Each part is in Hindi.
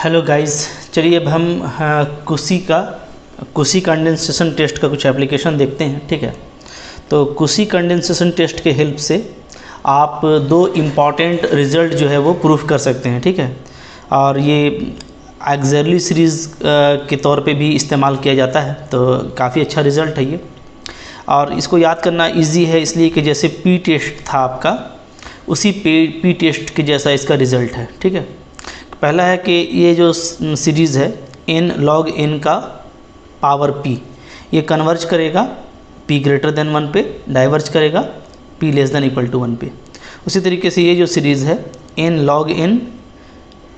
हेलो गाइस, चलिए अब हम कुशी कंडेंसेशन टेस्ट का कुछ एप्लीकेशन देखते हैं। ठीक है, तो कुशी कंडेंसेशन टेस्ट के हेल्प से आप दो इम्पॉर्टेंट रिज़ल्ट जो है वो प्रूफ कर सकते हैं। ठीक है, और ये एक्सर्ली सीरीज़ के तौर पे भी इस्तेमाल किया जाता है, तो काफ़ी अच्छा रिज़ल्ट है ये। और इसको याद करना इजी है, इसलिए कि जैसे पी टेस्ट था आपका, उसी पी टेस्ट के जैसा इसका रिज़ल्ट है। ठीक है, पहला है कि ये जो सीरीज़ है n log n का पावर p, ये कन्वर्ज करेगा p ग्रेटर देन 1 पे, डाइवर्ज करेगा p less than equal to 1 पे। उसी तरीके से ये जो सीरीज़ है n log n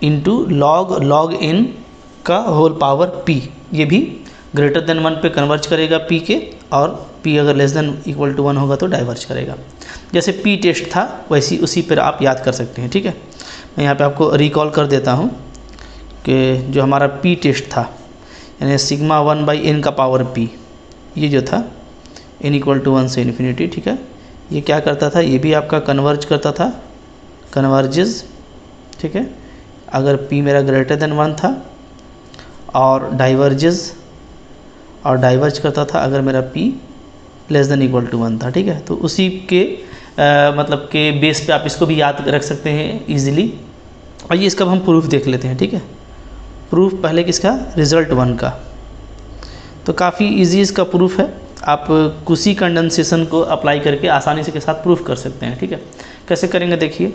into log n का होल पावर p, ये भी ग्रेटर देन 1 पे कन्वर्ज करेगा p के, और p अगर लेस देन इक्वल टू 1 होगा तो डाइवर्ज करेगा। जैसे p टेस्ट था वैसी उसी पर आप याद कर सकते हैं। ठीक है, मैं यहाँ पे आपको रिकॉल कर देता हूँ कि जो हमारा पी टेस्ट था, यानी सिग्मा 1 बाई एन का पावर पी, ये जो था n इक्वल टू 1 से इन्फिनिटी। ठीक है, ये क्या करता था, ये भी आपका कन्वर्ज करता था, कन्वर्जेस। ठीक है, अगर p मेरा ग्रेटर देन 1 था, और डाइवर्जेस, और डाइवर्ज करता था अगर मेरा p less than equal to 1 था। ठीक है, तो उसी के मतलब के बेस पे आप इसको भी याद रख सकते हैं इजीली। आइए इसका हम प्रूफ देख लेते हैं। ठीक है, प्रूफ पहले किसका, रिज़ल्ट 1 का। तो काफ़ी इजी इसका प्रूफ है, आप कुशी कंडेंसेशन को अप्लाई करके आसानी से के साथ प्रूफ कर सकते हैं। ठीक है, कैसे करेंगे देखिए।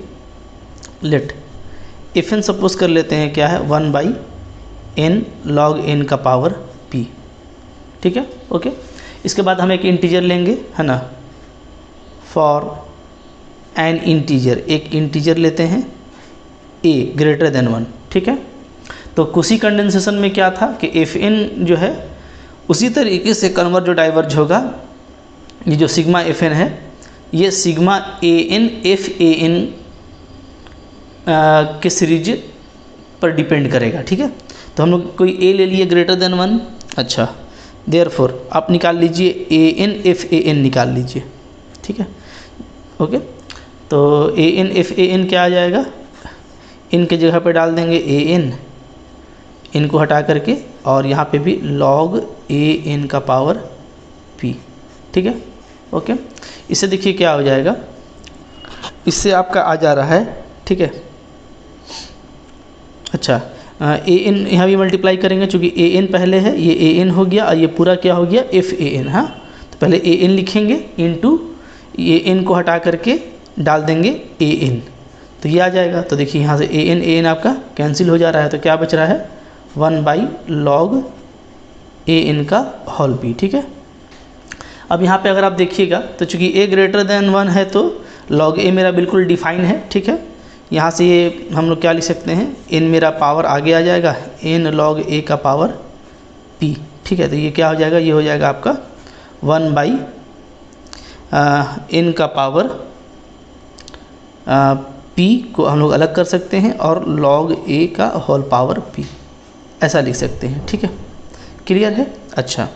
लेट इफ एन सपोज कर लेते हैं क्या है 1 बाई n log n का पावर p। ठीक है, ओके। इसके बाद हम एक इंटीजर लेंगे, है ना, फॉर एन इंटीजर, एक इंटीजर लेते हैं a ग्रेटर देन 1। ठीक है, तो कुशी कंडेंसेशन में क्या था कि एफ एन जो है उसी तरीके से कन्वर्ज और डाइवर्ज होगा। ये जो सिग्मा एफ एन है, ये sigma A N F A N के सीरीज पर डिपेंड करेगा। ठीक है, तो हम लोग कोई a ले लिए ग्रेटर देन 1। अच्छा, देयरफॉर आप निकाल लीजिए A N F A N निकाल लीजिए। ठीक है, ओके। तो A N F A N क्या आ जाएगा, इनके जगह पे डाल देंगे ए एन, इनको हटा करके, और यहाँ पे भी log ए एन का पावर p। ठीक है, ओके। इससे देखिए क्या हो जाएगा, इससे आपका आ जा रहा है। ठीक है, अच्छा, ए एन यहाँ भी मल्टीप्लाई करेंगे, चूँकि ए एन पहले है, ये ए एन हो गया, और ये पूरा क्या हो गया, एफ ए एन। हाँ, तो पहले ए एन लिखेंगे, इंटू ए एन को हटा करके डाल देंगे ए एन, तो ये आ जाएगा। तो देखिए यहाँ से ए एन आपका कैंसिल हो जा रहा है, तो क्या बच रहा है 1 बाई log ए एन का होल p। ठीक है, अब यहाँ पे अगर आप देखिएगा तो चूँकि a ग्रेटर देन 1 है, तो log a मेरा बिल्कुल डिफाइन है। ठीक है, यहाँ से ये हम लोग क्या लिख सकते हैं, n मेरा पावर आगे आ जाएगा, n log a का पावर p। ठीक है, तो ये क्या हो जाएगा, ये हो जाएगा आपका 1 बाई n का पावर p को हम लोग अलग कर सकते हैं, और log a का होल पावर p, ऐसा लिख सकते हैं। ठीक है, क्लियर है। अच्छा,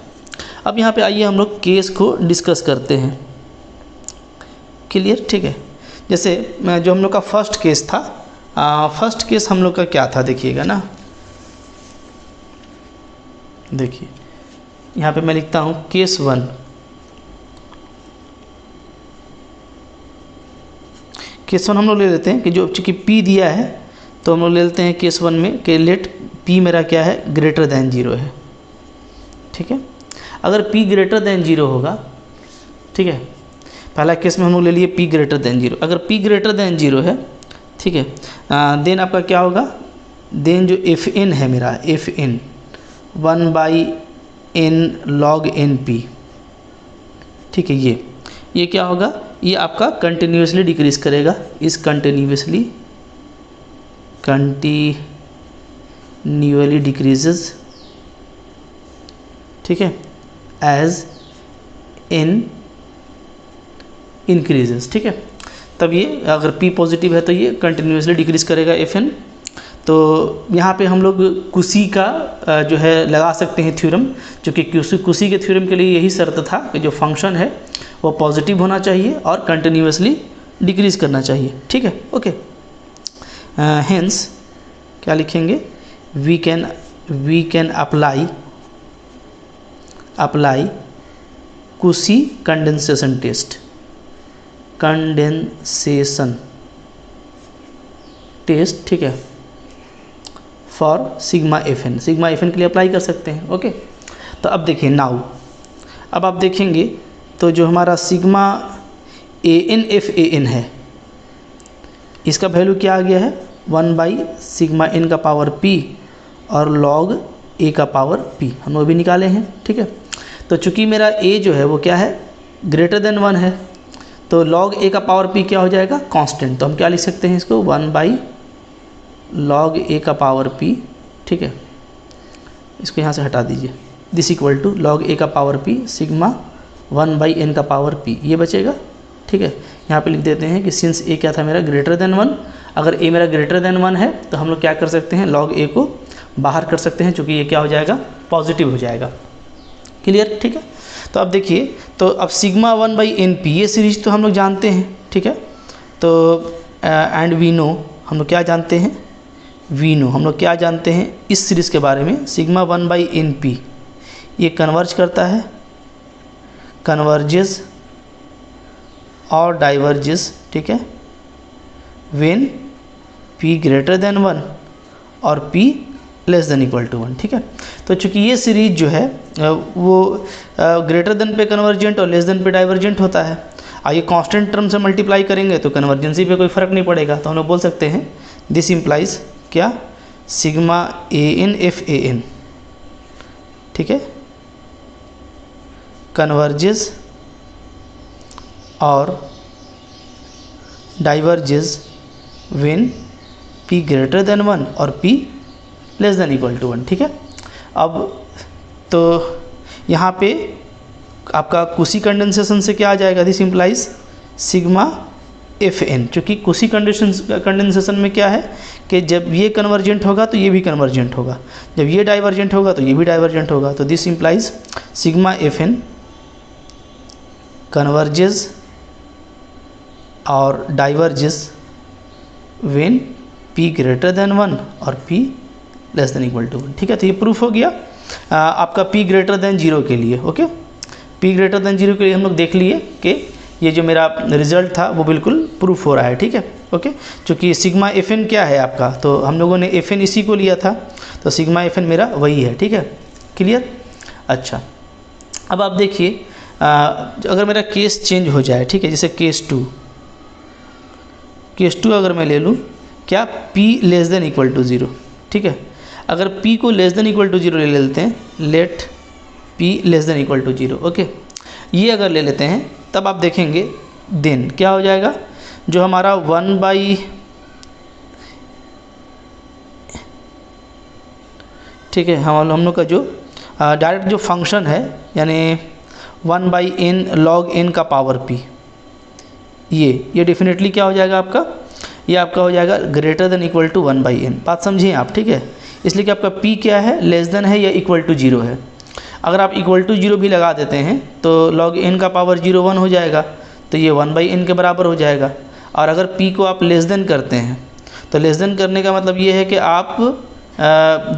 अब यहाँ पे आइए हम लोग केस को डिस्कस करते हैं। क्लियर, ठीक है। जैसे जो हम लोग का फर्स्ट केस था, फर्स्ट केस हम लोग का क्या था देखिएगा ना, देखिए यहाँ पे मैं लिखता हूँ केस 1। केस 1 हम लोग ले लेते हैं कि जो चूँकि p दिया है, तो हम लोग ले लेते हैं केस 1 में कि लेट p मेरा क्या है, ग्रेटर देन 0 है। ठीक है, अगर p ग्रेटर देन 0 होगा, ठीक है, पहला केस में हम लोग ले लिए p ग्रेटर देन 0। अगर p ग्रेटर देन 0 है, ठीक है, देन आपका क्या होगा, देन जो एफ एन है मेरा, F N 1 by n log n p। ठीक है, ये क्या होगा, ये आपका कंटिन्यूसली डिक्रीज करेगा, इस कंटिन्यूसली डिक्रीजेज। ठीक है, एज n इंक्रीजेस। ठीक है, तब ये अगर p पॉजिटिव है तो ये कंटिन्यूसली डिक्रीज करेगा एफ एन। तो यहाँ पे हम लोग कुशी का जो है लगा सकते हैं थ्योरम, जो कि कुशी के थ्योरम के लिए यही शर्त था कि जो फंक्शन है वो पॉजिटिव होना चाहिए और कंटिन्यूसली डिक्रीज करना चाहिए। ठीक है, ओके। हेंस क्या लिखेंगे, वी कैन अप्लाई कुशी कंडेंसेशन टेस्ट, ठीक है, फॉर सिग्मा एफ एन के लिए अप्लाई कर सकते हैं। ओके, तो अब देखिए नाउ, अब आप देखेंगे तो जो हमारा sigma A N F A N है, इसका वैल्यू क्या आ गया है 1/σ n का पावर p और log a का पावर p, हम वो भी निकाले हैं। ठीक है, तो चूंकि मेरा a जो है वो क्या है ग्रेटर देन 1 है, तो log a का पावर p क्या हो जाएगा कांस्टेंट। तो हम क्या लिख सकते हैं इसको 1/log a का पावर p। ठीक है, इसको यहाँ से हटा दीजिए, this equal to log a का पावर p सिग्मा 1/n का पावर p, ये बचेगा। ठीक है, यहाँ पे लिख देते हैं कि सिंस a क्या था मेरा ग्रेटर देन 1, अगर a मेरा ग्रेटर देन 1 है तो हम लोग क्या कर सकते हैं log a को बाहर कर सकते हैं, चूँकि ये क्या हो जाएगा पॉजिटिव हो जाएगा। क्लियर? ठीक है, तो अब देखिए, तो अब सिग्मा 1/np ये सीरीज तो हम लोग जानते हैं। ठीक है, तो एंड वी नो, हम लोग क्या जानते हैं, वी नो, हम लोग क्या जानते हैं इस सीरीज़ के बारे में, सिग्मा 1/np ये कन्वर्ज करता है, कन्वर्जेस और डाइवर्जेस। ठीक है, व्हेन p ग्रेटर देन 1 और p less than equal to 1। ठीक है, तो चूंकि ये सीरीज जो है वो ग्रेटर देन पे कन्वर्जेंट और लेस देन पे डाइवर्जेंट होता है, और ये कांस्टेंट टर्म से मल्टीप्लाई करेंगे तो कन्वर्जेंसी पे कोई फ़र्क नहीं पड़ेगा, तो हम लोग बोल सकते हैं दिस इम्प्लाइज क्या sigma A N F A N, ठीक है, कन्वर्जेस और diverges when p greater than 1 और p less than equal to 1। ठीक है, अब तो यहाँ पे आपका कुशी कंडेंसेशन से क्या आ जाएगा, this implies sigma F N, चूँकि कुशी कंडेंसेशन में क्या है कि जब ये कन्वर्जेंट होगा तो ये भी कन्वर्जेंट होगा, जब ये डाइवर्जेंट होगा तो ये भी डाइवर्जेंट होगा, तो this implies sigma F N converges और diverges when p greater than 1 और p less than equal to 1। ठीक है, तो ये प्रूफ हो गया आपका p ग्रेटर देन 0 के लिए। ओके, p ग्रेटर देन 0 के लिए हम लोग देख लिए कि ये जो मेरा रिजल्ट था वो बिल्कुल प्रूफ हो रहा है। ठीक है, ओके, चूँकि सिग्मा एफ एन क्या है आपका, तो हम लोगों ने एफ एन इसी को लिया था, तो सिग्मा एफ एन मेरा वही है। ठीक है, क्लियर? अच्छा, अब आप देखिए अगर मेरा केस चेंज हो जाए, ठीक है, जैसे केस टू अगर मैं ले लूँ क्या p less than equal to 0। ठीक है, अगर p को लेस देन इक्वल टू 0 ले लेते हैं, let p less than equal to 0। Okay, ये अगर ले लेते हैं तब आप देखेंगे देन क्या हो जाएगा, जो हमारा 1/, ठीक है, हम लोग का जो डायरेक्ट जो फंक्शन है यानी 1/n log n का पावर p, ये डेफिनेटली क्या हो जाएगा आपका, ये आपका हो जाएगा greater than equal to 1/n। बात समझिए आप, ठीक है, इसलिए कि आपका p क्या है लेस देन है या इक्वल टू 0 है। अगर आप इक्वल टू 0 भी लगा देते हैं तो log n का पावर 0 1 हो जाएगा, तो ये 1/n के बराबर हो जाएगा। और अगर p को आप लेस देन करते हैं तो लेस देन करने का मतलब ये है कि आप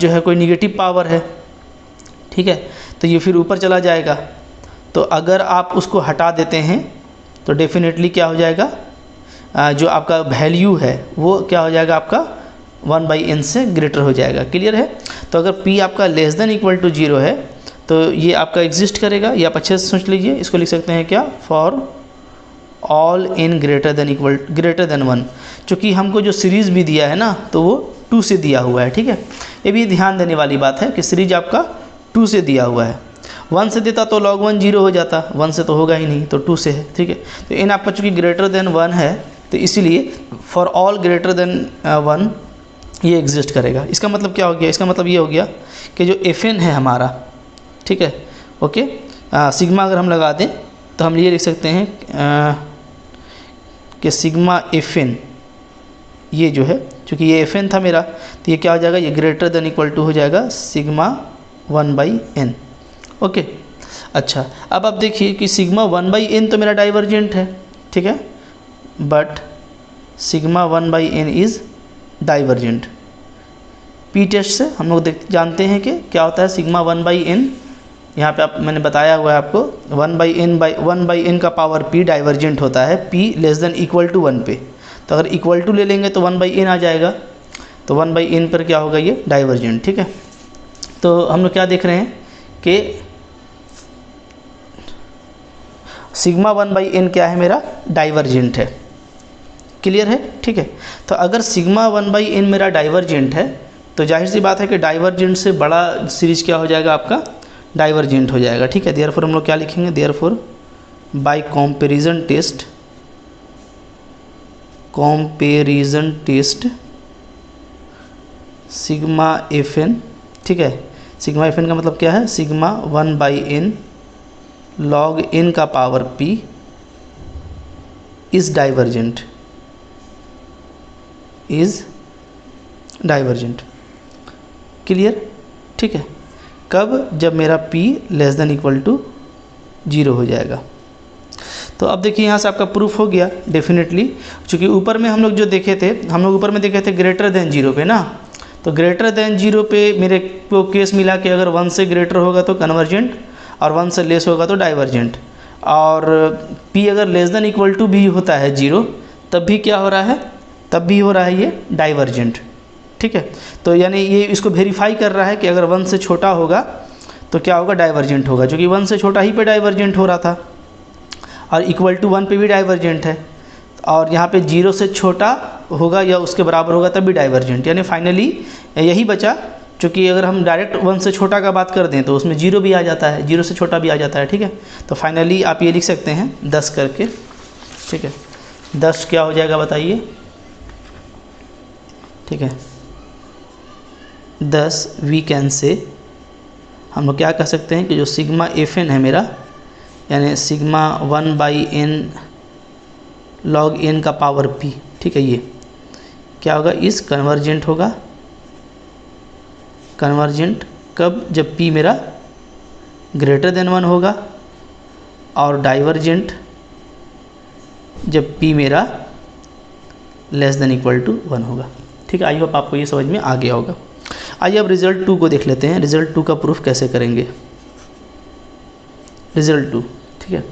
जो है कोई निगेटिव पावर है, ठीक है, तो ये फिर ऊपर चला जाएगा। तो अगर आप उसको हटा देते हैं तो डेफिनेटली क्या हो जाएगा, जो आपका वैल्यू है वो क्या हो जाएगा आपका 1/n से ग्रेटर हो जाएगा। क्लियर है? तो अगर p आपका लेस देन इक्वल टू 0 है तो ये आपका एग्जिस्ट करेगा, ये आप अच्छे से सोच लीजिए, इसको लिख सकते हैं क्या, for all n greater than 1। चूँकि हमको जो सीरीज़ भी दिया है ना तो वो 2 से दिया हुआ है। ठीक है, ये भी ध्यान देने वाली बात है कि सीरीज आपका 2 से दिया हुआ है। 1 से देता तो log 1 0 हो जाता, 1 से तो होगा ही नहीं, तो 2 से है। ठीक है, तो n आपका चूँकि ग्रेटर देन 1 है तो इसीलिए फॉर ऑल ग्रेटर देन 1 ये एग्जिस्ट करेगा। इसका मतलब क्या हो गया, इसका मतलब ये हो गया कि जो एफ एन है हमारा, ठीक है, ओके, सिग्मा अगर हम लगा दें तो हम ये लिख सकते हैं कि सिग्मा एफ एन ये जो है, चूँकि ये एफ एन था मेरा, तो ये क्या हो जाएगा, ये ग्रेटर देन इक्वल टू हो जाएगा सिग्मा 1/n। ओके, अच्छा, अब आप देखिए कि सिग्मा 1/n तो मेरा डाइवर्जेंट है, ठीक है, but sigma 1/n is divergent. p P test से हम लोग जानते हैं कि क्या होता है सिग्मा 1/n, यहाँ पे मैंने बताया हुआ है आपको 1/n का पावर p डाइवर्जेंट होता है p < 1 पे। तो अगर इक्वल टू ले लेंगे तो 1/n आ जाएगा, तो 1/n पर क्या होगा, ये डाइवर्जेंट। ठीक है, तो हम लोग क्या देख रहे हैं कि सिग्मा 1/n क्या है, मेरा डाइवर्जेंट है। क्लियर है? ठीक है, तो अगर सिग्मा 1/n मेरा डाइवर्जेंट है तो जाहिर सी बात है कि डाइवर्जेंट से बड़ा सीरीज क्या हो जाएगा, आपका डाइवर्जेंट हो जाएगा। ठीक है, देयरफॉर हम लोग क्या लिखेंगे, therefore by comparison test sigma FN, ठीक है, सिग्मा FN का मतलब क्या है, सिग्मा 1/n log n का power p is divergent, clear? ठीक है, कब, जब मेरा p < 0 हो जाएगा। तो अब देखिए यहाँ से आपका प्रूफ हो गया डेफिनेटली, क्योंकि ऊपर में हम लोग जो देखे थे, हम लोग ऊपर में देखे थे ग्रेटर देन 0 पे ना, तो ग्रेटर देन 0 पे मेरे को केस मिला कि अगर 1 से ग्रेटर होगा तो कन्वर्जेंट और 1 से लेस होगा तो डाइवर्जेंट, और p अगर < भी होता है 0 तब भी क्या हो रहा है, तब भी हो रहा है ये डाइवर्जेंट। ठीक है, तो यानी ये इसको वेरीफाई कर रहा है कि अगर 1 से छोटा होगा तो क्या होगा, डाइवर्जेंट होगा, क्योंकि 1 से छोटा ही पे डाइवर्जेंट हो रहा था और = 1 पे भी डाइवर्जेंट है, और यहाँ पे 0 से छोटा होगा या उसके बराबर होगा तब भी डाइवर्जेंट। यानी फाइनली यही बचा, चूँकि अगर हम डायरेक्ट 1 से छोटा का बात कर दें तो उसमें 0 भी आ जाता है, 0 से छोटा भी आ जाता है। ठीक है, तो फाइनली आप ये लिख सकते हैं 10 करके। ठीक है, 10 क्या हो जाएगा बताइए, ठीक है, 10 वी कैन से, हम लोग क्या कह सकते हैं कि जो सिग्मा FN है मेरा, यानी सिग्मा 1/n log n का पावर p, ठीक है, ये क्या होगा, इस कन्वर्जेंट होगा। कन्वर्जेंट कब, जब p मेरा < 1 होगा, और डाइवर्जेंट जब p मेरा < 1 होगा। ठीक है, आई होप आपको ये समझ में आ गया होगा। आइए अब रिज़ल्ट 2 को देख लेते हैं, रिज़ल्ट 2 का प्रूफ कैसे करेंगे। रिज़ल्ट 2, ठीक है,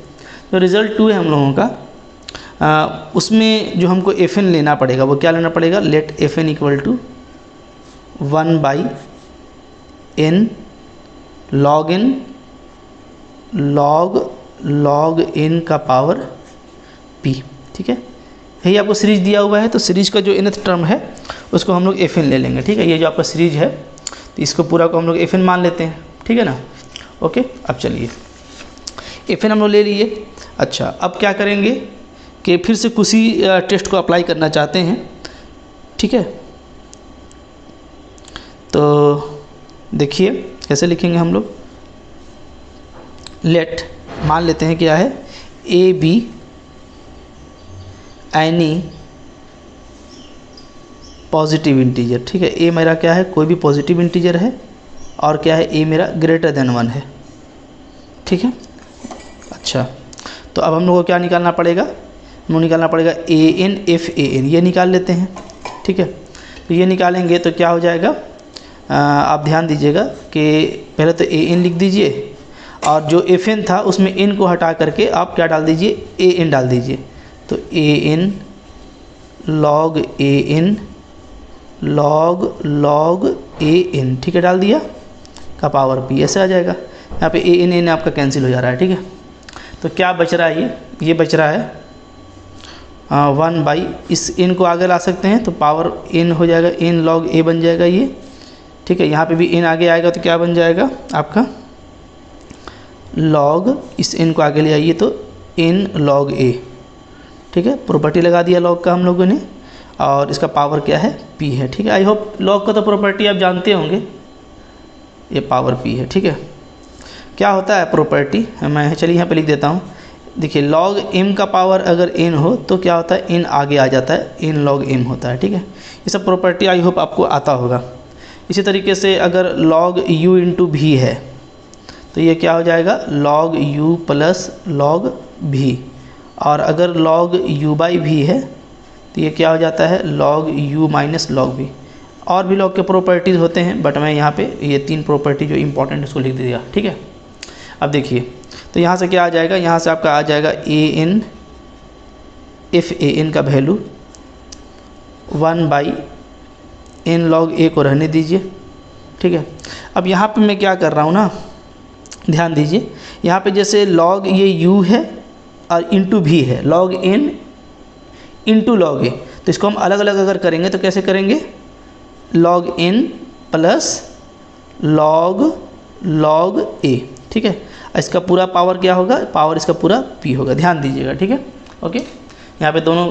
तो रिज़ल्ट 2 है हम लोगों का, उसमें जो हमको FN लेना पड़ेगा वो क्या लेना पड़ेगा, let FN = 1/n log n का पावर p। ठीक है, यही आपको सीरीज दिया हुआ है, तो सीरीज का जो nth टर्म है उसको हम लोग FN ले लेंगे। ठीक है, ये जो आपका सीरीज है तो इसको पूरा को हम लोग FN मान लेते हैं। ठीक है ना, ओके, अब चलिए FN हम लोग ले लिए। अच्छा, अब क्या करेंगे कि फिर से कुसी टेस्ट को अप्लाई करना चाहते हैं। ठीक है, तो देखिए कैसे लिखेंगे हम लोग, लेट मान लेते हैं क्या है, A be any positive integer. ठीक है, ए मेरा क्या है, कोई भी पॉजिटिव इंटीजर है, और क्या है, ए मेरा < 1 है। ठीक है, अच्छा, तो अब हम लोग को क्या निकालना पड़ेगा, हम निकालना पड़ेगा AN FAN, ये निकाल लेते हैं। ठीक है, तो ये निकालेंगे तो क्या हो जाएगा, आप ध्यान दीजिएगा कि पहले तो AN लिख दीजिए, और जो FN था उसमें n को हटा करके आप क्या डाल दीजिए, AN डाल दीजिए। तो AN log AN, ठीक है, डाल दिया, का पावर p, ऐसे आ जाएगा। यहाँ पे AN आपका कैंसिल हो जा रहा है। ठीक है, तो क्या बच रहा है, ये बच रहा है 1/, इस n को आगे ला सकते हैं तो पावर n हो जाएगा, n log a बन जाएगा ये। ठीक है, यहाँ पे भी n आगे आएगा तो क्या बन जाएगा आपका log, इस n को आगे ले आइए तो n log a। ठीक है, प्रॉपर्टी लगा दिया log का हम लोगों ने, और इसका पावर क्या है, p है। ठीक है, आई होप log का तो प्रॉपर्टी आप जानते होंगे, ये पावर p है। ठीक है, क्या होता है प्रॉपर्टी, मैं चलिए यहाँ पे लिख देता हूँ। देखिए, log m का पावर अगर n हो तो क्या होता है, n आगे आ जाता है, n log m होता है। ठीक है, ये सब प्रॉपर्टी आई होप आपको आता होगा। इसी तरीके से अगर log u × v है तो ये क्या हो जाएगा, log u + log v, और अगर log u/v है तो ये क्या हो जाता है, log u - log v, और भी लॉग के प्रॉपर्टीज़ होते हैं, बट मैं यहाँ पे ये 3 प्रॉपर्टी जो इंपॉर्टेंट है उसको लिख दिया, ठीक है। अब देखिए, तो यहाँ से क्या आ जाएगा, यहाँ से आपका आ जाएगा an if an का वैल्यू 1/n log a को रहने दीजिए, ठीक है। अब यहाँ पे मैं क्या कर रहा हूँ ना, ध्यान दीजिए, यहाँ पे जैसे log ये u है और इंटू भी है, log n into log a, तो इसको हम अलग अलग अगर करेंगे तो कैसे करेंगे, log n plus log a, ठीक है। इसका पूरा पावर क्या होगा, पावर इसका पूरा p होगा, ध्यान दीजिएगा, ठीक है। ओके, यहाँ पे दोनों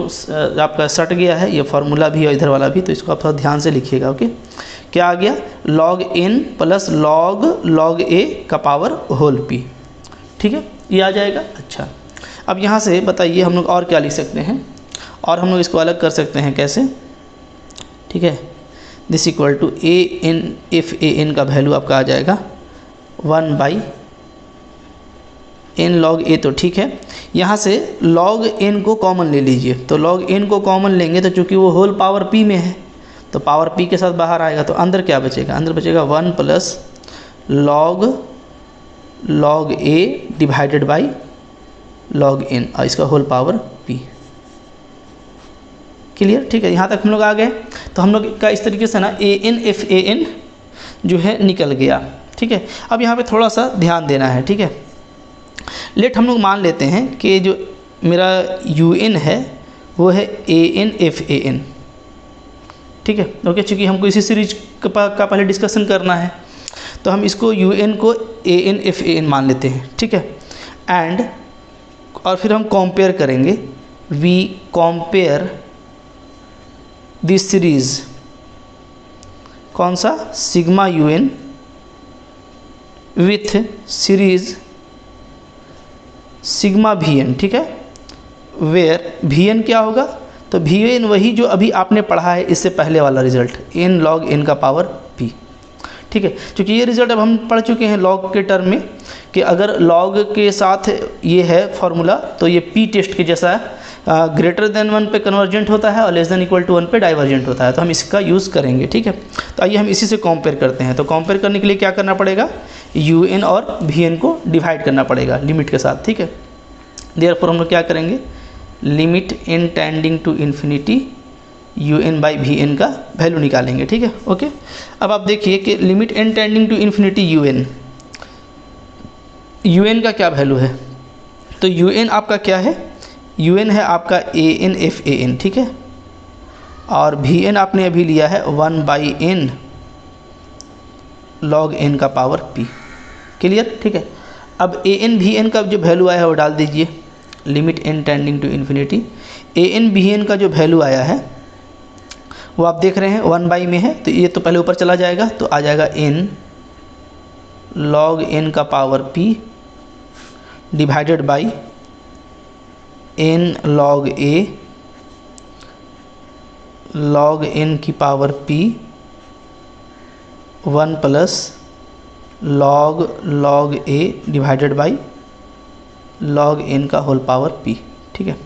आपका सट गया है, ये फार्मूला भी और इधर वाला भी, तो इसको आप थोड़ा ध्यान से लिखिएगा। ओके, क्या आ गया, log n plus log a का पावर होल p, ठीक है, ये आ जाएगा। अच्छा, अब यहाँ से बताइए हम लोग और क्या लिख सकते हैं, और हम लोग इसको अलग कर सकते हैं कैसे, ठीक है। This equal to an if an का वैल्यू आपका आ जाएगा 1/n log a, तो ठीक है। यहाँ से log n को कॉमन ले लीजिए, तो log n को कॉमन लेंगे तो चूँकि वो होल पावर p में है तो पावर p के साथ बाहर आएगा, तो अंदर क्या बचेगा, अंदर बचेगा 1 plus log a divided by log n और इसका होल पावर p। क्लियर, ठीक है, यहाँ तक हम लोग आ गए। तो हम लोग का इस तरीके से ना an if an जो है निकल गया, ठीक है। अब यहाँ पे थोड़ा सा ध्यान देना है, ठीक है। लेट हम लोग मान लेते हैं कि जो मेरा un है वो है an if an, ठीक है। ओके, चूँकि हमको इसी सीरीज का पहले डिस्कशन करना है तो हम इसको un को an if an मान लेते हैं, ठीक है। एंड और फिर हम कंपेयर करेंगे, वी कंपेयर दिस सीरीज, कौन सा, sigma un with series sigma vn, ठीक है। वेयर vn क्या होगा, तो vn वही जो अभी आपने पढ़ा है इससे पहले वाला रिजल्ट, n log n का पावर p, ठीक है। क्योंकि ये रिजल्ट अब हम पढ़ चुके हैं लॉग के टर्म में कि अगर लॉग के साथ ये है फॉर्मूला तो ये p टेस्ट के जैसा है, ग्रेटर देन 1 पे कन्वर्जेंट होता है और लेस देन इक्वल टू 1 पे डाइवर्जेंट होता है, तो हम इसका यूज़ करेंगे, ठीक है। तो आइए हम इसी से कंपेयर करते हैं। तो कंपेयर करने के लिए क्या करना पड़ेगा, un और vn को डिवाइड करना पड़ेगा लिमिट के साथ, ठीक है। देयरफॉर हम लोग क्या करेंगे, limit n tending to infinity un/vn का वैल्यू निकालेंगे, ठीक है। ओके, अब आप देखिए कि limit n tending to infinity un का क्या वैल्यू है, तो un आपका क्या है, un है आपका an if an, ठीक है। और vn आपने अभी लिया है 1/n log n का पावर p, क्लियर, ठीक है। अब an vn का जो वैल्यू आया है वो डाल दीजिए, limit n tending to infinity an vn का जो वैल्यू आया है वो आप देख रहे हैं 1 में है, तो ये तो पहले ऊपर चला जाएगा, तो आ जाएगा n log n का power p divided by n log a log n की power p 1 plus log a divided by log n का होल पावर p, ठीक है।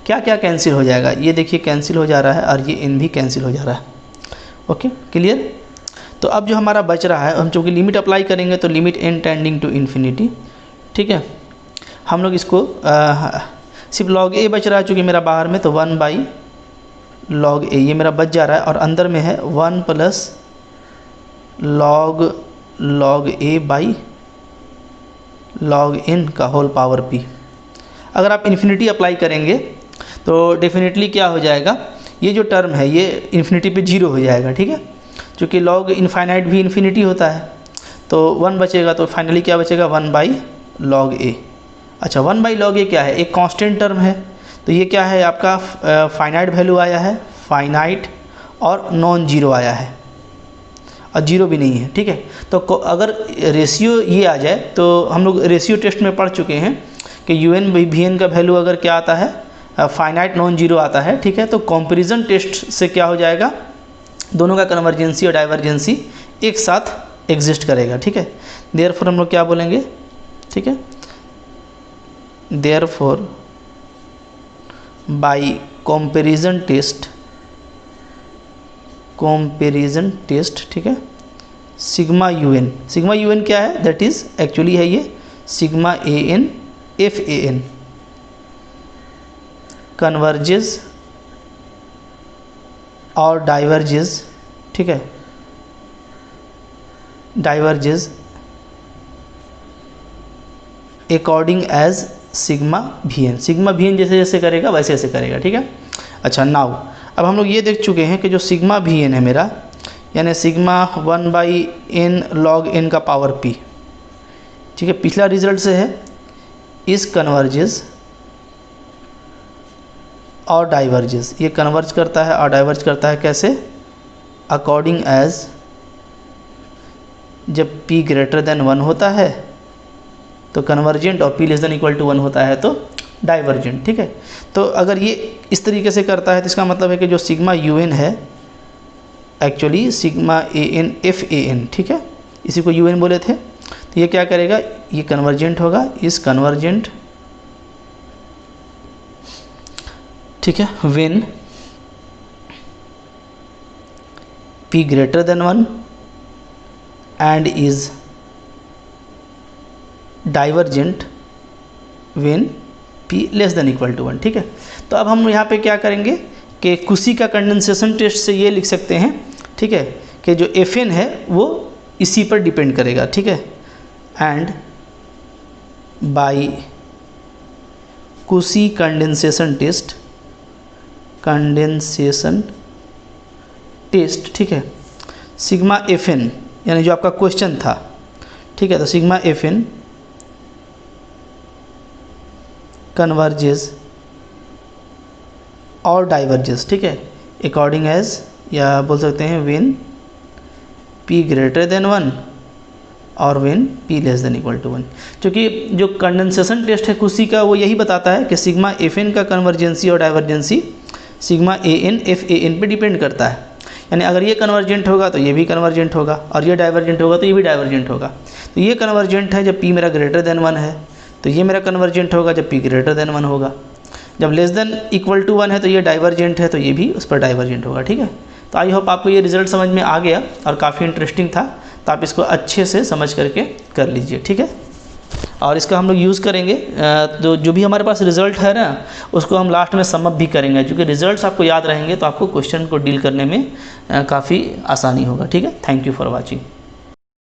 क्या क्या कैंसिल हो जाएगा, ये देखिए कैंसिल हो जा रहा है और ये n भी कैंसिल हो जा रहा है। Okay, clear. तो अब जो हमारा बच रहा है, हम चूँकि लिमिट अप्लाई करेंगे तो limit n tending to infinity, ठीक है। हम लोग इसको सिर्फ log a बच रहा है चूँकि मेरा बाहर में, तो 1/log a ये मेरा बच जा रहा है, और अंदर में है 1 plus log a by log n का होल पावर p। अगर आप इन्फिनिटी अप्लाई करेंगे तो डेफिनेटली क्या हो जाएगा, ये जो टर्म है ये इन्फिनिटी पे 0 हो जाएगा, ठीक है। क्योंकि log इनफाइनाइट भी इन्फिनिटी होता है, तो 1 बचेगा, तो फाइनली क्या बचेगा 1/log a। अच्छा, 1/log a क्या है, एक कांस्टेंट टर्म है, तो ये क्या है आपका फाइनाइट वैल्यू आया है, फाइनाइट और नॉन जीरो आया है और जीरो भी नहीं है, ठीक है। तो अगर रेशियो ये आ जाए, तो हम लोग रेशियो टेस्ट में पढ़ चुके हैं कि un/vn का वैल्यू अगर क्या आता है, फाइनाइट नॉन जीरो आता है, ठीक है। तो कंपैरिजन टेस्ट से क्या हो जाएगा, दोनों का कन्वर्जेंसी और डाइवर्जेंसी एक साथ एग्जिस्ट करेगा, ठीक है। देयरफॉर हम लोग क्या बोलेंगे, ठीक है, therefore by comparison test comparison test, ठीक है। सिग्मा यूएन, सिग्मा यूएन क्या है, दैट इज़ एक्चुअली है ये sigma A N F A n, converges और डाइवर्जेस, ठीक है, diverges according as sigma v n, sigma v n जैसे जैसे करेगा वैसे वैसे करेगा, ठीक है। अच्छा नाउ अब हम लोग ये देख चुके हैं कि जो सिग्मा वी एन है मेरा, यानी सिग्मा 1/n log n का पावर p, ठीक है, पिछला रिजल्ट से है, इस कन्वर्जेस और डाइवर्जेस, ये कन्वर्ज करता है और डाइवर्ज करता है कैसे, अकॉर्डिंग एज, जब p ग्रेटर देन 1 होता है तो कन्वर्जेंट और p less than equal to 1 होता है तो डाइवर्जेंट, ठीक है। तो अगर ये इस तरीके से करता है तो इसका मतलब है कि जो सिग्मा यू एन है actually sigma A N F A N, ठीक है, इसी को यू एन बोले थे, तो ये क्या करेगा, ये कन्वर्जेंट होगा, इस कन्वर्जेंट, ठीक है, when p greater than 1 and is divergent when p less than equal to 1, ठीक है। तो अब हम यहाँ पे क्या करेंगे कि कुसी का कंडेंसेशन टेस्ट से ये लिख सकते हैं, ठीक है, कि जो Fn है वो इसी पर डिपेंड करेगा, ठीक है, एंड बाय कुसी कंडेंसेशन टेस्ट, कंडेंसेशन टेस्ट, ठीक है, सिग्मा Fn यानी जो आपका क्वेश्चन था, ठीक है, तो सिग्मा Fn कन्वर्जेस और डाइवर्जेस, ठीक है, अकॉर्डिंग एज, या बोल सकते हैं व्हेन p ग्रेटर देन 1 और when p less than equal to 1, क्योंकि जो कंडेंसेशन टेस्ट है कुसी का वो यही बताता है कि सिग्मा Fn का कन्वर्जेंसी और डाइवर्जेंसी सिग्मा An Fan पे डिपेंड करता है, यानी अगर ये कन्वर्जेंट होगा तो ये भी कन्वर्जेंट होगा, और ये डाइवर्जेंट होगा तो ये भी डाइवर्जेंट होगा। तो ये कन्वर्जेंट है जब p मेरा ग्रेटर देन 1 है, तो ये मेरा कन्वर्जेंट होगा जब p ग्रेटर देन 1 होगा, जब लेस देन इक्वल टू 1 है तो ये डाइवर्जेंट है, तो ये भी उस पर डाइवर्जेंट होगा, ठीक है। तो आई होप आपको ये रिजल्ट समझ में आ गया और काफ़ी इंटरेस्टिंग था, तो आप इसको अच्छे से समझ करके कर लीजिए, ठीक है। और इसका हम लोग यूज़ करेंगे, तो जो भी हमारे पास रिज़ल्ट है ना उसको हम लास्ट में सम अप भी करेंगे, क्योंकि रिजल्ट्स आपको याद रहेंगे तो आपको क्वेश्चन को डील करने में काफ़ी आसानी होगा, ठीक है। Thank you for watching.